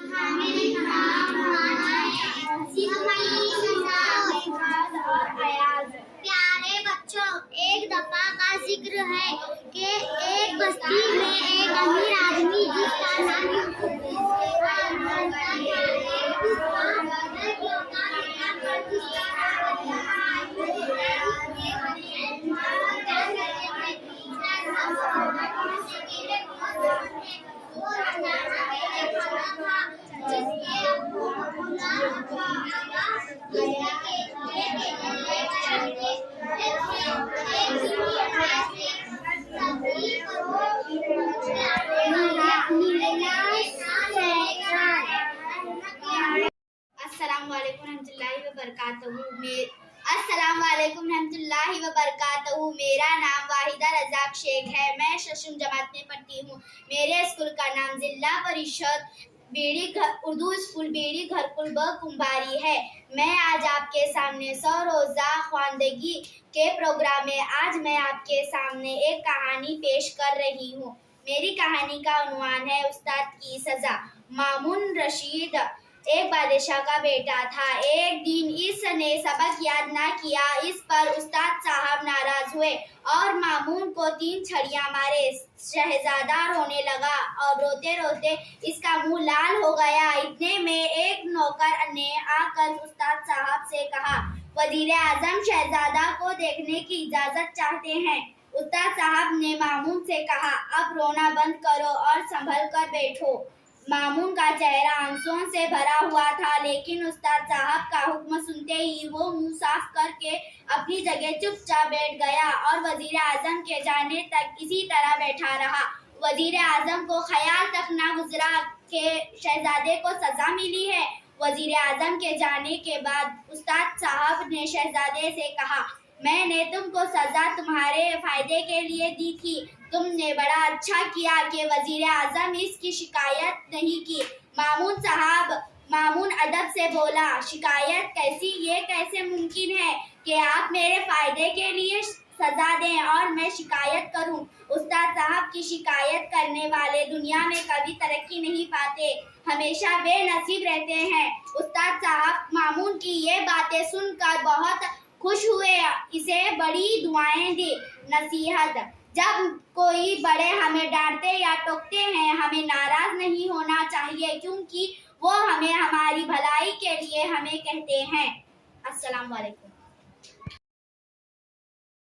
प्यारे बच्चों, एक दफा का जिक्र है कि एक बस्ती में एक अमीर आदमी जिसका नाम अस्सलामुअलैकुम रहमतुल्लाहि व बरकातहू। मेरा नाम वाहिदा रज़ाक शेख है। मैं शशम जमात में पढ़ती हूँ। मेरे स्कूल का नाम जिला परिषद उर्दू स्कूल बेड़ी घरकुल ब कुंभारी है। मैं आज आपके सामने 100 रोज़ा ख्वानदगी के प्रोग्राम में आज मैं आपके सामने एक कहानी पेश कर रही हूँ। मेरी कहानी का उन्वान है उस्ताद की सज़ा। मामून रशीद एक बादशाह का बेटा था। एक दिन इसने सबक याद ना किया। इस पर उस्ताद साहब नाराज हुए और मामून को 3 छड़ियां मारे। शहजादा रोने लगा और रोते रोते इसका मुंह लाल हो गया। इतने में एक नौकर ने आकर उस्ताद साहब से कहा, वजीर आजम शहजादा को देखने की इजाजत चाहते हैं। उस्ताद साहब ने मामून से कहा, अब रोना बंद करो और संभल कर बैठो। मामून का चेहरा आंसुओं से भरा हुआ था, लेकिन उस्ताद साहब का हुक्म सुनते ही वो मुंह साफ करके अपनी जगह चुपचाप बैठ गया और वजीर आजम के जाने तक इसी तरह बैठा रहा। वजीर आजम को ख्याल तक ना गुजरा कि शहजादे को सजा मिली है। वजीर आजम के जाने के बाद उस्ताद साहब ने शहजादे से कहा, मैंने तुमको सजा तुम्हारे फायदे के लिए दी थी। तुमने बड़ा अच्छा किया कि वजीर आजम इसकी शिकायत नहीं की। मामून अदब से बोला, शिकायत कैसी? ये कैसे मुमकिन है कि आप मेरे फायदे के लिए सजा दें और मैं शिकायत करूं? उस्ताद साहब की शिकायत करने वाले दुनिया में कभी तरक्की नहीं पाते, हमेशा बेनसीब रहते हैं। उस्ताद साहब मामून की ये बातें सुनकर बहुत खुश हुए, इसे बड़ी दुआएं दी। नसीहत: जब कोई बड़े हमें डांटते या टोकते हैं, हमें नाराज नहीं होना चाहिए, क्योंकि वो हमें हमारी भलाई के लिए हमें कहते हैं। अस्सलाम वालेकुम।